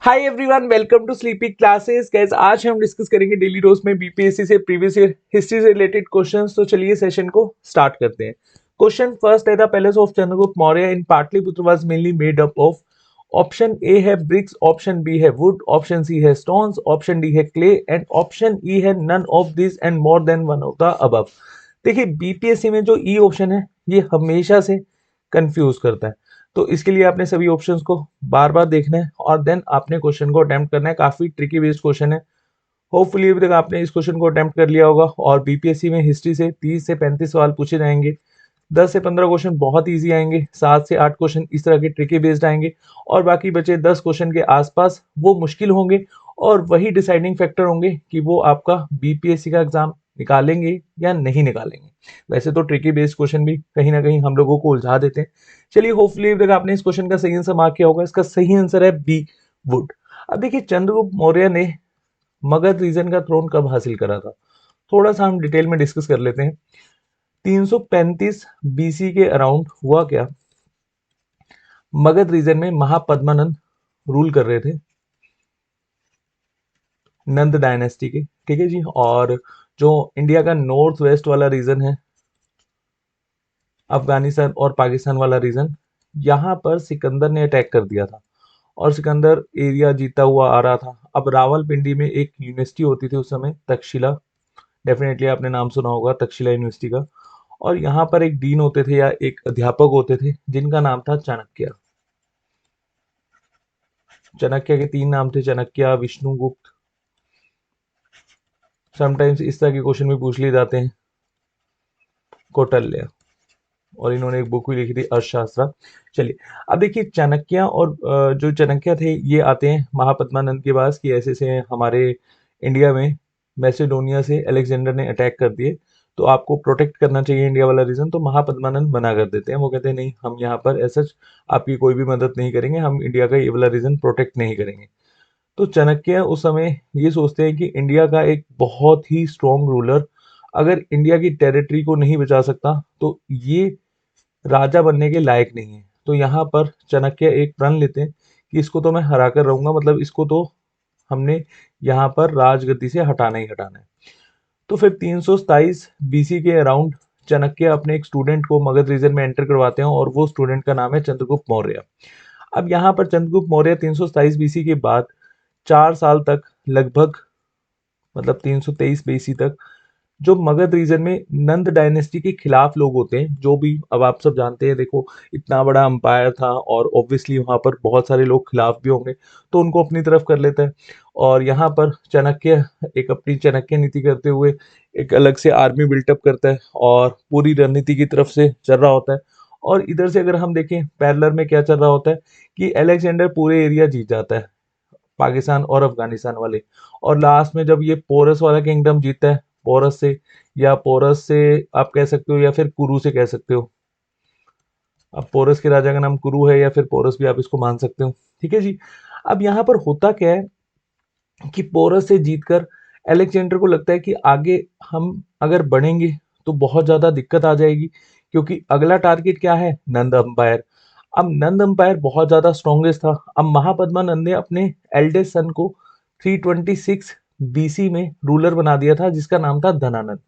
Hi everyone, welcome to sleepy classes. Guys, आज हम discuss करेंगे डेली रोज में बीपीएससी से प्रीवियस ईयर हिस्ट्री से रिलेटेड क्वेश्चंस। तो चलिए सेशन को स्टार्ट करते हैं। क्वेश्चन फर्स्ट है, the palace of Chandragupta Maurya in Pataliputra was mainly made up of. Option A है ब्रिक्स, ऑप्शन बी है वुड, ऑप्शन सी है स्टोन्स, ऑप्शन डी है क्ले एंड ऑप्शन ई है none of this and more than one of the above. देखिए, BPSC में जो E option है ये हमेशा से कंफ्यूज करता है। तो इसके लिए आपने सभी ऑप्शंस को बार बार देखना है और देन आपने क्वेश्चन को अटेम्प्ट करना है। काफी ट्रिकी बेस्ड क्वेश्चन है। होपफुली अभी तक आपने इस क्वेश्चन को अटेम्प्ट कर लिया होगा। और बीपीएससी में हिस्ट्री से 30 से 35 सवाल पूछे जाएंगे। 10 से 15 क्वेश्चन बहुत इजी आएंगे, 7 से 8 क्वेश्चन इस तरह के ट्रिकी बेस्ड आएंगे और बाकी बचे 10 क्वेश्चन के आसपास वो मुश्किल होंगे। और वही डिसाइडिंग फैक्टर होंगे कि वो आपका बीपीएससी का एग्जाम निकालेंगे या नहीं निकालेंगे। वैसे तो ट्रिकी बेस्ड क्वेश्चन भी कहीं ना कहीं हम लोगों को उलझा देते हैं। चलिए, होपफुली अभी तक आपने इस क्वेश्चन का सही आंसर मार्क किया होगा। इसका सही आंसर है बी, वुड। अब देखिए, चंद्रगुप्त मौर्य ने मगध रीजन का थ्रोन कब हासिल करा था, थोड़ा सा हम डिटेल में डिस्कस कर लेते हैं। 335 बीसी के अराउंड हुआ क्या, मगध रीजन में महापद्मानंद रूल कर रहे थे, नंद डायनेस्टी के। ठीक है जी। और जो इंडिया का नॉर्थ वेस्ट वाला रीजन है, अफगानिस्तान और पाकिस्तान वाला रीजन, यहाँ पर सिकंदर ने अटैक कर दिया था और सिकंदर एरिया जीता हुआ आ रहा था। अब रावलपिंडी में एक यूनिवर्सिटी होती थी उस समय, तक्षशिला। डेफिनेटली आपने नाम सुना होगा तक्षशिला यूनिवर्सिटी का। और यहाँ पर एक डीन होते थे या एक अध्यापक होते थे जिनका नाम था चाणक्य। चाणक्य के 3 नाम थे, चाणक्य, विष्णुगुप्त। समटाइम्स इस तरह के क्वेश्चन भी पूछ लिए जाते हैं, कौटिल्य। और इन्होंने एक बुक भी लिखी थी, अर्थशास्त्र। चलिए, अब देखिए चाणक्य और जो चाणक्य थे ये आते हैं महापद्मानंद के पास कि ऐसे ऐसे हमारे इंडिया में मैसेडोनिया से अलेक्जेंडर ने अटैक कर दिए, तो आपको प्रोटेक्ट करना चाहिए इंडिया वाला रीजन। तो महापद्मानंद मना कर देते हैं, वो कहते हैं नहीं, हम यहाँ पर ऐसा आपकी कोई भी मदद नहीं करेंगे, हम इंडिया का ये वाला रीजन प्रोटेक्ट नहीं करेंगे। तो चाणक्य उस समय ये सोचते हैं कि इंडिया का एक बहुत ही स्ट्रॉन्ग रूलर अगर इंडिया की टेरिटरी को नहीं बचा सकता तो ये राजा बनने के लायक नहीं है। तो यहाँ पर चाणक्य एक प्रण लेते हैं कि इसको तो मैं हरा कर रहूंगा, मतलब इसको तो हमने यहाँ पर राजगद्दी से हटाना ही हटाना है। तो फिर 327 बीसी के अराउंड चाणक्य अपने एक स्टूडेंट को मगध रीजन में एंटर करवाते हैं और वो स्टूडेंट का नाम है चंद्रगुप्त मौर्य। अब यहाँ पर चंद्रगुप्त मौर्य 327 बीसी के बाद 4 साल तक, लगभग मतलब 323 बीसी तक, जो मगध रीजन में नंद डायनेस्टी के खिलाफ लोग होते हैं, जो भी अब आप सब जानते हैं, देखो इतना बड़ा अंपायर था और ऑब्वियसली वहां पर बहुत सारे लोग खिलाफ भी होंगे, तो उनको अपनी तरफ कर लेता है। और यहाँ पर चाणक्य एक अपनी चाणक्य नीति करते हुए एक अलग से आर्मी बिल्टअप करता है और पूरी रणनीति की तरफ से चल रहा होता है। और इधर से अगर हम देखें पैरेलल में क्या चल रहा होता है कि अलेक्जेंडर पूरे एरिया जीत जाता है, पाकिस्तान और अफगानिस्तान वाले। और लास्ट में जब ये पोरस वाला किंगडम जीतता है, पोरस से, या पोरस से आप कह सकते हो या फिर कुरु से कह सकते हो। अब पोरस के राजा का नाम कुरु है या फिर पोरस भी आप इसको मान सकते हो। ठीक है जी। अब यहाँ पर होता क्या है कि पोरस से जीतकर अलेक्जेंडर को लगता है कि आगे हम अगर बढ़ेंगे तो बहुत ज्यादा दिक्कत आ जाएगी, क्योंकि अगला टारगेट क्या है, नंद अंपायर। अब नंद अंपायर बहुत ज्यादा स्ट्रॉन्गेस्ट था। अब महापद्मानंद ने अपने एल्डेस्ट सन को 326 बीसी में रूलर बना दिया था, जिसका नाम था धनानंद।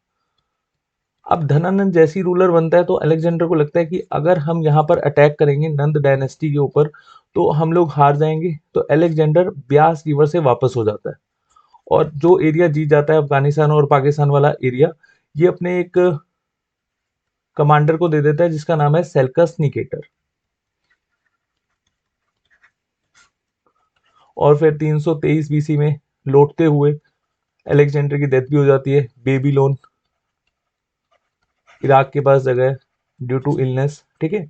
अब धनानंद जैसी रूलर बनता है तो अलेक्जेंडर को लगता है कि अगर हम यहाँ पर अटैक करेंगे नंद डायनेस्टी के ऊपर तो हम लोग हार जाएंगे। तो अलेक्जेंडर ब्यास रिवर से वापस हो जाता है और जो एरिया जीत जाता है, अफगानिस्तान और पाकिस्तान वाला एरिया, ये अपने एक कमांडर को दे देता है जिसका नाम है सेल्कस निकेटर। और फिर 323 बीसी में लौटते हुए अलेक्जेंडर की डेथ भी हो जाती है। बेबीलोन इराक के पास जगह है, ड्यू टू इलनेस। ठीक है।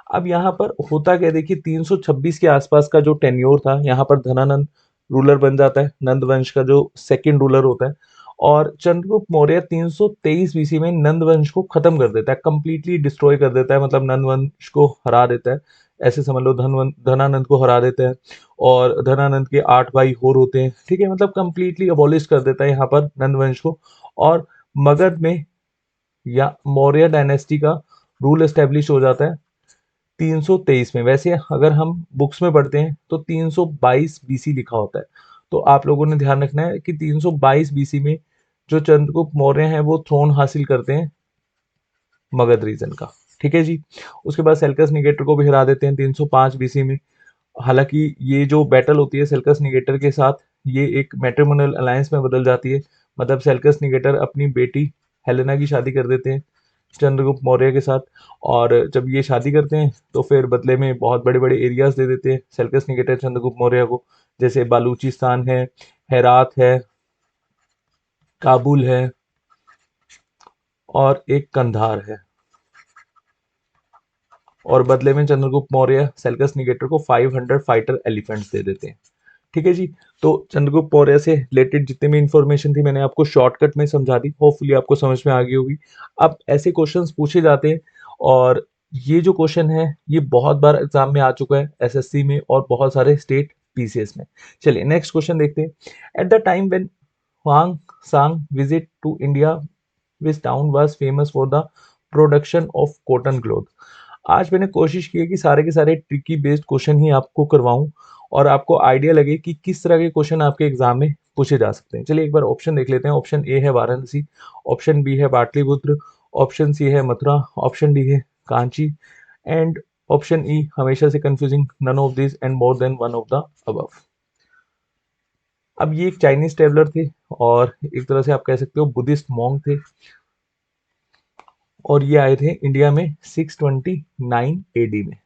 अब यहाँ पर होता क्या, देखिए 326 के आसपास का जो टेन्योर था, यहाँ पर धनानंद रूलर बन जाता है, नंद वंश का जो सेकंड रूलर होता है। और चंद्रगुप्त मौर्य 323 बीसी में नंद वंश को खत्म कर देता है, कंप्लीटली डिस्ट्रॉय कर देता है, मतलब नंद वंश को हरा देता है। ऐसे समझ लो, धनानंद को हरा देता है। और धनानंद के 8 भाई और होते हैं। ठीक है, मतलब कंप्लीटली अबॉलिश कर देता है यहाँ पर नंद वंश को। और मगध में या मौर्य डायनेस्टी का रूल एस्टेब्लिश हो जाता है। 323 में। वैसे अगर हम बुक्स में पढ़ते हैं तो 322 बीसी लिखा होता है। तो आप लोगों ने ध्यान रखना है कि 322 बीसी में जो चंद्रगुप्त मौर्य हैं वो थ्रोन हासिल करते हैं मगध रीजन का। ठीक है जी। उसके बाद सेल्कस निकेटर को भी हरा देते हैं 305 बीसी में। हालांकि ये जो बैटल होती है सेल्कस निकेटर के साथ, ये एक मैट्रिमोनियल अलायंस में बदल जाती है। मतलब सेल्कस निकेटर अपनी बेटी हेलेना की शादी कर देते हैं चंद्रगुप्त मौर्य के साथ। और जब ये शादी करते हैं तो फिर बदले में बहुत बड़े बड़े एरियाज दे देते हैं सेल्कस निकेटर चंद्रगुप्त मौर्य को। जैसे बालूचिस्तान है, हेरात है, काबुल है और एक कंधार है। और बदले में चंद्रगुप्त मौर्य सेल्कस निकेटर को 500 फाइटर एलिफेंट्स दे देते हैं। ठीक है जी। तो चंद्रगुप्त मौर्य से रिलेटेड जितनी भी इंफॉर्मेशन थी मैंने आपको शॉर्टकट में समझा दी, होपफुली आपको समझ में आ गई होगी। अब ऐसे क्वेश्चंस पूछे जाते हैं और ये जो क्वेश्चन है ये बहुत बार एग्जाम में आ चुका है एसएससी में और बहुत सारे स्टेट पीसीएस में। चलिए नेक्स्ट क्वेश्चन देखते हैं। At the time when Huang Sang visit to India, which town was famous for the production of cotton cloth. आज मैंने कोशिश की है कि सारे के सारे ट्रिकी बेस्ड क्वेश्चन ही आपको करवाऊं और आपको आइडिया लगे कि किस तरह के क्वेश्चन आपके एग्जाम में पूछे जा सकते हैं। चलिए एक बार ऑप्शन देख लेते हैं। ऑप्शन ए है वाराणसी, ऑप्शन बी है पाटलिपुत्र, ऑप्शन सी है मथुरा, ऑप्शन डी है कांची एंड ऑप्शन ई हमेशा से confusing none of this and more than one of the above. अब ये एक चाइनीज ट्रेवलर थे और एक तरह से आप कह सकते हो बुद्धिस्ट मॉन्क थे और ये आए थे इंडिया में 629 एडी में।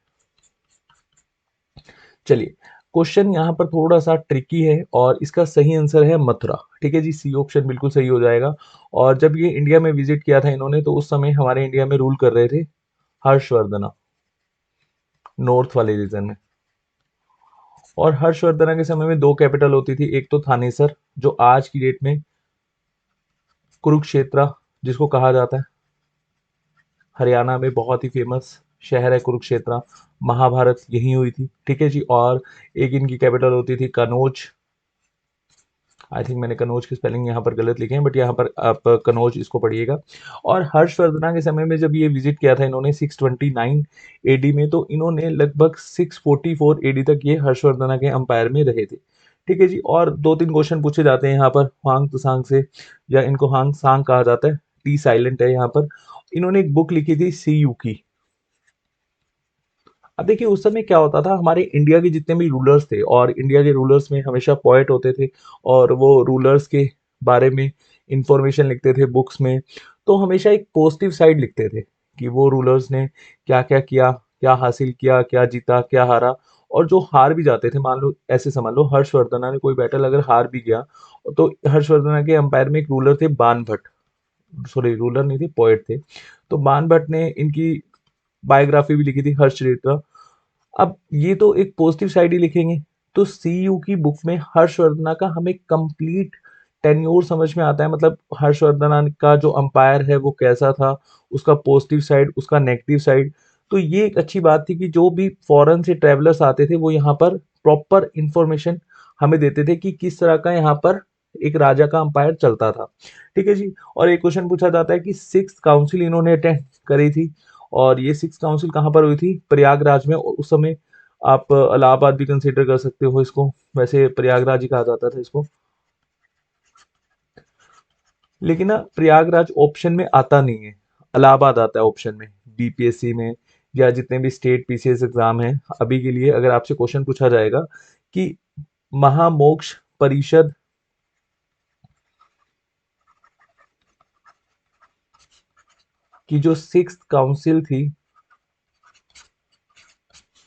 चलिए क्वेश्चन यहाँ पर थोड़ा सा ट्रिकी है और इसका सही आंसर है मथुरा। ठीक है जी, सी ऑप्शन बिल्कुल सही हो जाएगा। और जब ये इंडिया में विजिट किया था इन्होंने तो उस समय हमारे इंडिया में रूल कर रहे थे हर्षवर्धना, नॉर्थ वाले रीजन में। और हर्षवर्धना के समय में दो कैपिटल होती थी, एक तो थानेसर जो आज की डेट में कुरुक्षेत्र जिसको कहा जाता है, हरियाणा में बहुत ही फेमस शहर है कुरुक्षेत्र, महाभारत यहीं हुई थी। ठीक है जी। और एक इनकी कैपिटल होती थी कनौज। आई थिंक मैंने कनौज की स्पेलिंग यहाँ पर गलत लिखे हैं बट यहाँ पर आप कनौज इसको पढ़िएगा। और हर्षवर्धना के समय में जब ये विजिट किया था इन्होंने 629 एडी में, तो इन्होंने लगभग 644 एडी तक ये हर्षवर्धना के अंपायर में रहे थे। ठीक है जी। और दो तीन क्वेश्चन पूछे जाते हैं यहाँ पर हांग त्सांग से, या इनको हांग सांग कहा जाता है, टी साइलेंट है यहाँ पर। इन्होंने एक बुक लिखी थी सी यू की। अब देखिए उस समय क्या होता था, हमारे इंडिया के जितने भी रूलर्स थे और इंडिया के रूलर्स में हमेशा पोएट होते थे और वो रूलर्स के बारे में इंफॉर्मेशन लिखते थे बुक्स में। तो हमेशा एक पॉजिटिव साइड लिखते थे कि वो रूलर्स ने क्या क्या किया, क्या हासिल किया, क्या जीता, क्या हारा। और जो हार भी जाते थे, मान लो ऐसे समझ लो हर्षवर्धना ने कोई बैटल अगर हार भी गया, तो हर्षवर्धना के अंपायर में एक रूलर थे बान भट्ट, सॉरी रूलर नहीं थे पोएट थे, तो बान भट्ट ने इनकी बायोग्राफी भी लिखी थी हर्षचरित्र। अब ये तो एक पॉजिटिव साइड ही लिखेंगे, तो सीयू की बुक में हर्षवर्धना का हमें कंप्लीट टेन्योर समझ में आता है। मतलब हर्षवर्धना का जो अंपायर है वो कैसा था, उसका पॉजिटिव साइड, उसका नेगेटिव साइड। तो ये एक अच्छी बात थी कि जो भी फॉरेन से ट्रेवलर्स आते थे वो यहाँ पर प्रॉपर इंफॉर्मेशन हमें देते थे कि किस तरह का यहाँ पर एक राजा का अंपायर चलता था। ठीक है जी। और एक क्वेश्चन पूछा जाता है कि सिक्स काउंसिल इन्होंने अटेंड करी थी और ये सिक्स काउंसिल कहाँ पर हुई थी, प्रयागराज में। उस समय आप इलाहाबाद भी कंसीडर कर सकते हो इसको, वैसे प्रयागराज ही कहा जाता था इसको। लेकिन ना प्रयागराज ऑप्शन में आता नहीं है, इलाहाबाद आता है ऑप्शन में बीपीएससी में या जितने भी स्टेट पीसीएस एग्जाम है। अभी के लिए अगर आपसे क्वेश्चन पूछा जाएगा कि महामोक्ष परिषद की जो सिक्स काउंसिल थी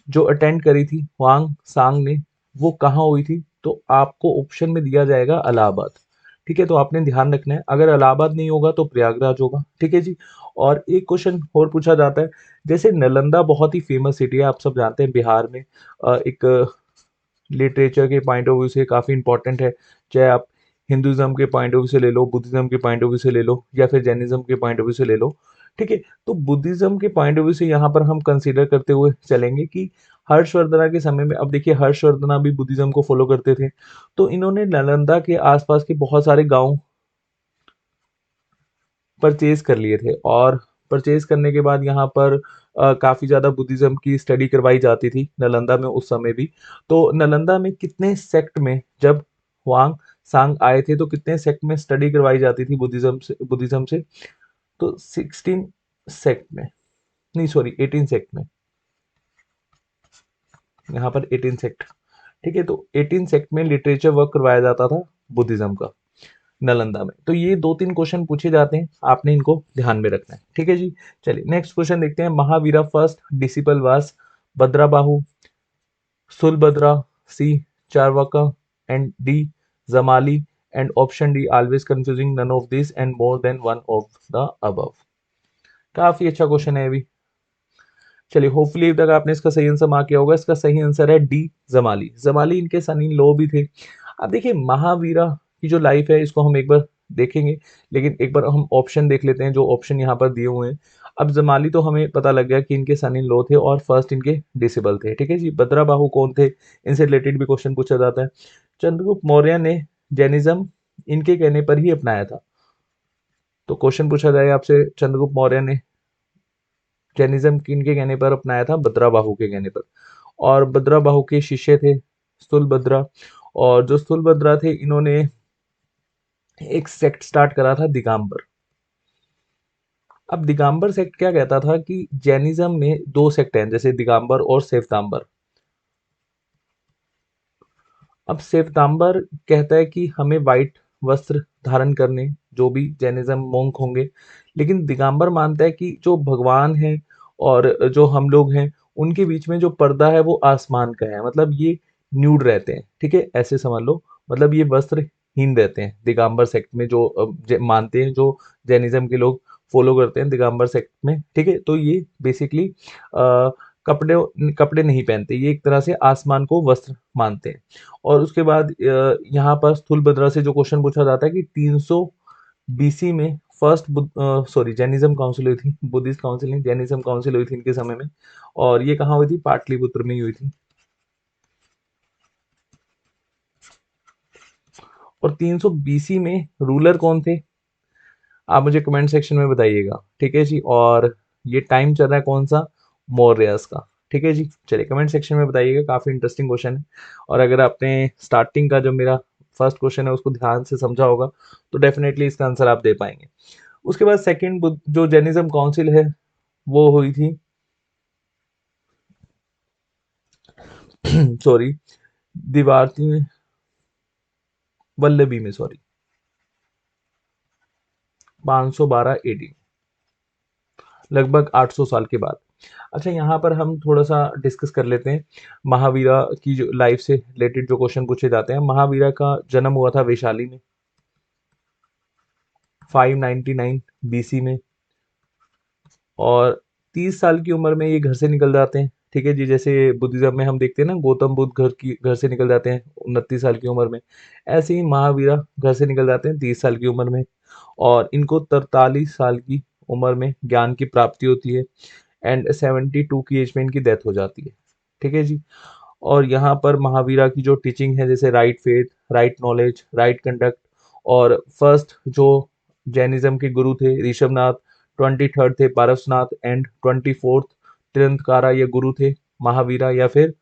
जो अटेंड करी थी हुआंग सांग ने, वो कहाँ हुई थी, तो आपको ऑप्शन में दिया जाएगा इलाहाबाद। ठीक है, तो आपने ध्यान रखना है, अगर इलाहाबाद नहीं होगा तो प्रयागराज होगा। ठीक है जी। और एक क्वेश्चन और पूछा जाता है, जैसे नालंदा बहुत ही फेमस सिटी है, आप सब जानते हैं बिहार में, एक लिटरेचर के पॉइंट ऑफ व्यू से काफ़ी इंपॉर्टेंट है। चाहे आप हिंदुज़्म के पॉइंट ऑफ व्यू से ले लो, बुद्धिज़्म के पॉइंट ऑफ व्यू से ले लो या फिर जैनिज़्म के पॉइंट ऑफ व्यू से ले लो। ठीक है, तो बुद्धिज़्म के पॉइंट ऑफ व्यू से यहाँ पर हम कंसीडर करते हुए चलेंगे कि हर्षवर्धना के समय में, अब देखिए हर्षवर्धना भी बुद्धिज़्म को फॉलो करते थे, तो इन्होंने नालंदा के आसपास के बहुत सारे गांव परचेज कर लिए थे। और परचेज करने के बाद यहाँ पर काफ़ी ज़्यादा बुद्धिज़्म की स्टडी करवाई जाती थी नालंदा में उस समय भी। तो नालंदा में कितने सेक्ट में जब हुआंग सांग आए थे तो कितने सेक्ट में स्टडी करवाई जाती थी बुद्धिज़्म से? तो 16 सेक्ट में, नहीं सॉरी 18 सेक्ट में, यहाँ पर 18 सेक्ट। ठीक है, तो 18 सेक्ट में लिटरेचर वर्क करवाया जाता था बुद्धिज़्म का नालंदा में। तो ये 2-3 क्वेश्चन पूछे जाते हैं, आपने इनको ध्यान में रखना है। ठीक है जी। चलिए नेक्स्ट क्वेश्चन देखते हैं। Mahavira first disciple was Bhadrabahu, Sulabhadra, C Charvaka and D Jamali and option D always confusing none of this and more than one of the above. काफी अच्छा क्वेश्चन है अभी। चलिए होपफुली अब तक आपने इसका सही आंसर मार्क किया होगा। इसका सही आंसर है डी जमाली। जमाली इनके सन इन लॉ भी थे। अब देखिए महावीरा की जो लाइफ है इसको हम एक बार देखेंगे, लेकिन एक बार हम ऑप्शन देख लेते हैं जो ऑप्शन यहाँ पर दिए हुए हैं। अब जमाली तो हमें पता लग गया कि इनके सन इन लॉ थे और फर्स्ट इनके डिसेबल थे। ठीक है जी। भद्राबाहु कौन थे, इनसे रिलेटेड भी क्वेश्चन पूछा जाता है। चंद्रगुप्त मौर्य ने जैनिज्म इनके कहने पर ही अपनाया था। तो क्वेश्चन पूछा जाए आपसे, चंद्रगुप्त मौर्य ने जैनिज्म किनके कहने पर अपनाया था? भद्राबाहु के कहने पर। और भद्राबाहु के शिष्य थे स्थूलभद्रा, और जो स्थूलभद्रा थे इन्होंने एक सेक्ट स्टार्ट करा था दिगंबर। अब दिगंबर सेक्ट क्या कहता था कि जैनिज्म में दो सेक्ट हैं, जैसे दिगंबर और श्वेतांबर। अब श्वेतांबर कहता है कि हमें वाइट वस्त्र धारण करने, जो भी जैनिज्म मोंक होंगे, लेकिन दिगंबर मानता है कि जो भगवान है और जो हम लोग हैं उनके बीच में जो पर्दा है वो आसमान का है, मतलब ये न्यूड रहते हैं। ठीक है, ऐसे समझ लो, मतलब ये वस्त्रहीन रहते हैं दिगंबर सेक्ट में, जो मानते हैं, जो जैनिज्म के लोग फॉलो करते हैं दिगंबर सेक्ट में। ठीक है, तो ये बेसिकली कपड़े कपड़े नहीं पहनते, ये एक तरह से आसमान को वस्त्र मानते हैं। और उसके बाद यहाँ पर स्थूलभद्रा से जो क्वेश्चन पूछा जाता है कि 300 बीसी में फर्स्ट सॉरी जैनिज्म काउंसिल हुई थी, बुद्धिस्ट काउंसिल नहीं, जैनिज्म काउंसिल हुई थी इनके समय में, और ये कहाँ हुई थी? पाटलिपुत्र में ही हुई थी। और 300 बीसी में रूलर कौन थे? आप मुझे कमेंट सेक्शन में बताइएगा। ठीक है जी। और ये टाइम चल रहा है कौन सा? मौर्यस का। ठीक है जी। चलिए कमेंट सेक्शन में बताइएगा, काफी इंटरेस्टिंग क्वेश्चन है। और अगर आपने स्टार्टिंग का जो मेरा फर्स्ट क्वेश्चन है उसको ध्यान से समझा होगा तो डेफिनेटली इसका आंसर आप दे पाएंगे। उसके बाद सेकंड जो जैनिज्म काउंसिल है वो हुई थी सॉरी दिवारती में, वल्लभी में, सॉरी 512 एडी, लगभग 800 साल के बाद। अच्छा, यहाँ पर हम थोड़ा सा डिस्कस कर लेते हैं महावीरा की जो लाइफ से रिलेटेड जो क्वेश्चन पूछे जाते हैं। महावीरा का जन्म हुआ था वैशाली में 599 बीसी में, और 30 साल की उम्र में ये घर से निकल जाते हैं। ठीक है जी। जैसे बुद्धिज्म में हम देखते हैं ना, गौतम बुद्ध घर से निकल जाते हैं 29 साल की उम्र में, ऐसे ही महावीरा घर से निकल जाते हैं 30 साल की उम्र में, और इनको 43 साल की उम्र में ज्ञान की प्राप्ति होती है, एंड 72 की एज में इनकी डेथ हो जाती है। ठीक है जी। और यहाँ पर महावीरा की जो टीचिंग है, जैसे right faith, right knowledge, right conduct, और फर्स्ट जो जैनिज्म के गुरु थे ऋषभनाथ, 23rd थे पारसनाथ, एंड 24th तीर्थंकरा, ये गुरु थे महावीरा या फिर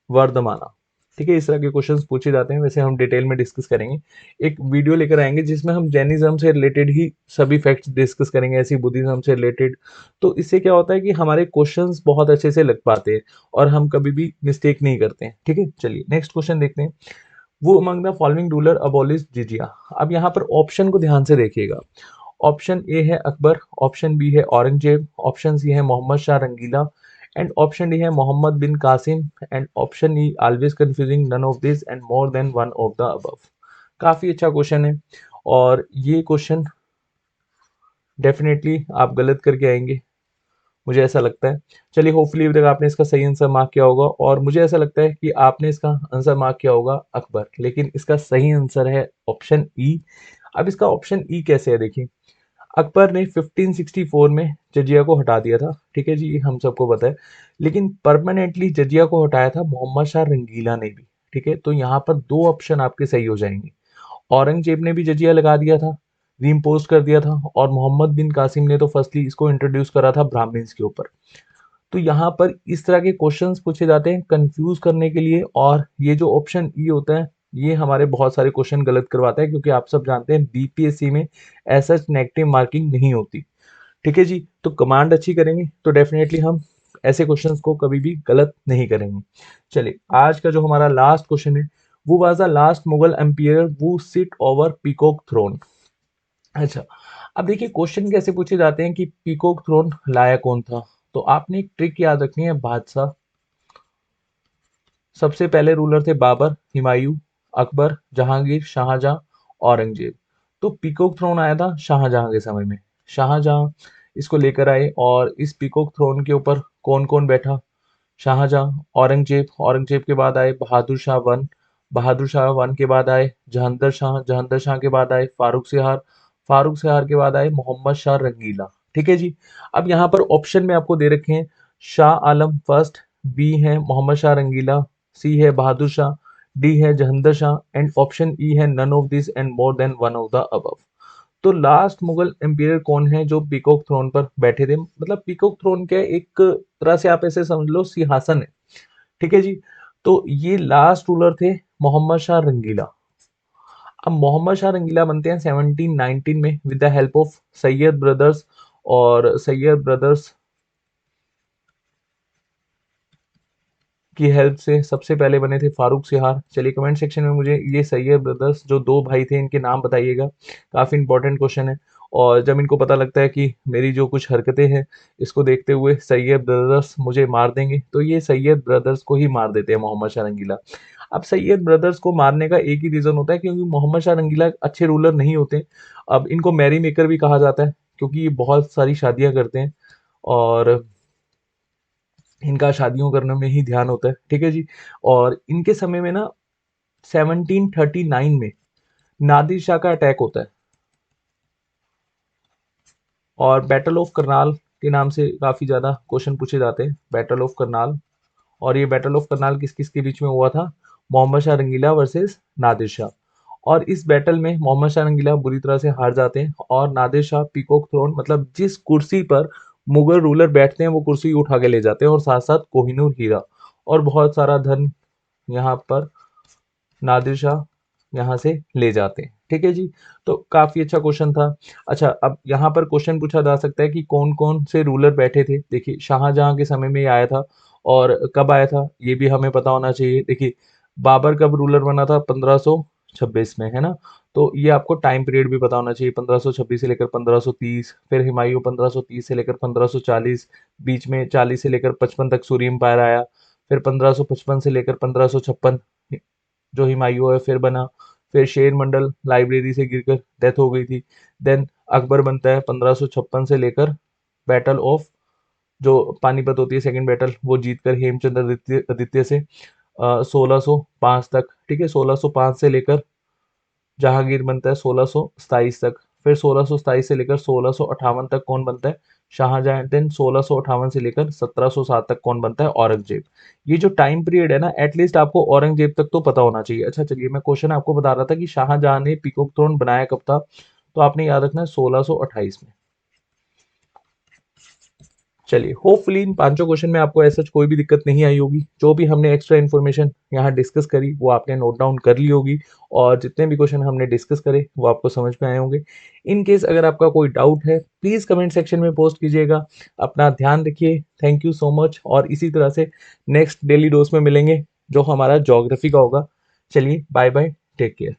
वर्धमाना। ठीक है, इस तरह के क्वेश्चंस पूछे जाते हैं। वैसे हम डिटेल में डिस्कस करेंगे, एक वीडियो लेकर आएंगे जिसमें हम जैनिज्म से रिलेटेड ही सभी फैक्ट्स डिस्कस करेंगे, ऐसी बुद्धिज्म से रिलेटेड। तो इससे क्या होता है कि हमारे क्वेश्चंस बहुत अच्छे से लग पाते हैं और हम कभी भी मिस्टेक नहीं करते हैं। ठीक है, चलिए नेक्स्ट क्वेश्चन देखते हैं। वो among the following ruler abolish jizya. अब यहाँ पर ऑप्शन को ध्यान से देखिएगा। ऑप्शन ए है अकबर, ऑप्शन बी है औरंगजेब, ऑप्शन सी है Mohammad Shah Rangila, and option D है Mohammad bin Qasim, and option E always confusing none of this and more than one of the above. काफी अच्छा क्वेश्चन है, और ये क्वेश्चन डेफिनेटली आप गलत करके आएंगे, मुझे ऐसा लगता है। चलिए होपफुली अभी तक आपने इसका सही आंसर मार्क किया होगा, और मुझे ऐसा लगता है कि आपने इसका आंसर मार्क किया होगा अकबर, लेकिन इसका सही आंसर है ऑप्शन ई। अब इसका ऑप्शन ई कैसे है देखिए। अकबर ने 1564 में जजिया को हटा दिया था। ठीक है जी, ये हम सबको पता है, लेकिन परमानेंटली जजिया को हटाया था मोहम्मद शाह रंगीला ने भी। ठीक है, तो यहाँ पर दो ऑप्शन आपके सही हो जाएंगे। औरंगजेब ने भी जजिया लगा दिया था, रीइम्पोज कर दिया था, और मोहम्मद बिन कासिम ने तो फर्स्टली इसको इंट्रोड्यूस करा था ब्राह्मण्स के ऊपर। तो यहाँ पर इस तरह के क्वेश्चंस पूछे जाते हैं कंफ्यूज करने के लिए, और ये जो ऑप्शन ई होता है ये हमारे बहुत सारे क्वेश्चन गलत करवाता है, क्योंकि आप सब जानते हैं बीपीएससी में ऐसा नेगेटिव मार्किंग नहीं होती। ठीक है जी, तो कमांड अच्छी करेंगे तो डेफिनेटली हम ऐसे क्वेश्चंस को कभी भी गलत नहीं करेंगे। चलिए, आज का जो हमारा लास्ट क्वेश्चन है, who was the last Mughal empire who sit over peacock throne. अच्छा, अब देखिए क्वेश्चन कैसे पूछे जाते हैं कि पीकॉक थ्रोन लाया कौन था। तो आपने एक ट्रिक याद रखनी है, बादशाह सबसे पहले रूलर थे बाबर, हुमायूं, अकबर, जहांगीर, शाहजहां, औरंगजेब। तो पीकॉक थ्रोन आया था शाहजहां के समय में। शाहजहां इसको लेकर आए, और इस पीकॉक थ्रोन के ऊपर कौन कौन बैठा? शाहजहां, औरंगजेब, औरंगजेब के बाद आए बहादुर शाह वन, बहादुर शाह वन के बाद आए जहांदर शाह, जहांदर शाह के बाद आए फारूक सिहार, फारूक सिहार के बाद आए मोहम्मद शाह रंगीला। ठीक है जी, अब यहाँ पर ऑप्शन में आपको दे रखे हैं शाह आलम फर्स्ट, बी है मोहम्मद शाह रंगीला, सी है बहादुर शाह, डी है Jahandar Shah, and option E है none of this and more than one of the above. तो लास्ट मुगल एम्पायर कौन है जो पीकॉक थ्रोन पर बैठे थे? मतलब पीकॉक थ्रोन के एक तरह से आप ऐसे समझ लो सिंहासन है। ठीक है जी, तो ये लास्ट रूलर थे मोहम्मद शाह रंगीला। अब मोहम्मद शाह रंगीला बनते हैं 1719 में with the help of Syed brothers, और सैयद ब्रदर्स की हेल्प से सबसे पहले बने थे फारूक सिहार। चलिए कमेंट सेक्शन में मुझे ये सैयद ब्रदर्स जो दो भाई थे इनके नाम बताइएगा, काफ़ी इंपॉर्टेंट क्वेश्चन है। और जब इनको पता लगता है कि मेरी जो कुछ हरकतें हैं इसको देखते हुए सैयद ब्रदर्स मुझे मार देंगे, तो ये सैयद ब्रदर्स को ही मार देते हैं मोहम्मद शाह रंगीला। अब सैयद ब्रदर्स को मारने का एक ही रीज़न होता है, क्योंकि मोहम्मद शाह रंगीला अच्छे रूलर नहीं होते। अब इनको मैरी मेकर भी कहा जाता है, क्योंकि ये बहुत सारी शादियां करते हैं, और इनका शादियों करने में ही ध्यान होता है। ठीक है जी, और इनके समय में ना 1739 में नादिर शाह का अटैक होता है, और बैटल ऑफ करनाल के नाम से काफी ज्यादा क्वेश्चन पूछे जाते हैं, बैटल ऑफ करनाल। और ये बैटल ऑफ करनाल किस किस के बीच में हुआ था? मोहम्मद शाह रंगीला वर्सेस नादिर शाह। और इस बैटल में मोहम्मद शाह रंगीला बुरी तरह से हार जाते हैं, और नादिर शाह पीकॉक थ्रोन मतलब जिस कुर्सी पर मुगल रूलर बैठते हैं वो कुर्सी उठा के ले जाते हैं, और साथ साथ कोहिनूर हीरा और बहुत सारा धन यहाँ पर नादिर शाह यहाँ से ले जाते हैं। ठीक है जी, तो काफी अच्छा क्वेश्चन था। अच्छा, अब यहाँ पर क्वेश्चन पूछा जा सकता है कि कौन कौन से रूलर बैठे थे। देखिए शाहजहां के समय में ये आया था, और कब आया था ये भी हमें पता होना चाहिए। देखिए बाबर कब रूलर बना था? 1526 में, है ना? तो ये आपको टाइम पीरियड भी पता होना चाहिए, 1526 से लेकर 1530। फिर हुमायूं 1530 से लेकर 1540, बीच में 40 से लेकर 55 तक सूरी एम्पायर आया। फिर 1555 से लेकर 1556 जो हुमायूं है फिर बना। फिर शेर मंडल लाइब्रेरी से गिरकर डेथ हो गई थी। देन अकबर बनता है 1556 से लेकर बैटल ऑफ जो पानीपत होती है सेकंड बैटल, वो जीतकर हेमचंद्र द्वितीय द्वितीय से 1605 तक। ठीक है, 1605 से लेकर जहांगीर बनता है 1627 तक। फिर 1627 से लेकर 1658 तक कौन बनता है? शाहजहां। देन 1658 से लेकर 1707 तक कौन बनता है? औरंगजेब। ये जो टाइम पीरियड है ना, एटलीस्ट आपको औरंगजेब तक तो पता होना चाहिए। अच्छा चलिए, मैं क्वेश्चन आपको बता रहा था कि शाहजहां ने पीकॉक थ्रोन बनाया कब था, तो आपने याद रखना है 1628 में। चलिए, होपफुली इन पांचों क्वेश्चन में आपको ऐसा कोई भी दिक्कत नहीं आई होगी। जो भी हमने एक्स्ट्रा इन्फॉर्मेशन यहाँ डिस्कस करी वो आपने नोट डाउन कर ली होगी, और जितने भी क्वेश्चन हमने डिस्कस करे वो आपको समझ में आए होंगे। इन केस अगर आपका कोई डाउट है प्लीज़ कमेंट सेक्शन में पोस्ट कीजिएगा। अपना ध्यान रखिए, थैंक यू सो मच, और इसी तरह से नेक्स्ट डेली डोज में मिलेंगे जो हमारा ज्योग्राफी का होगा। चलिए बाय बाय, टेक केयर।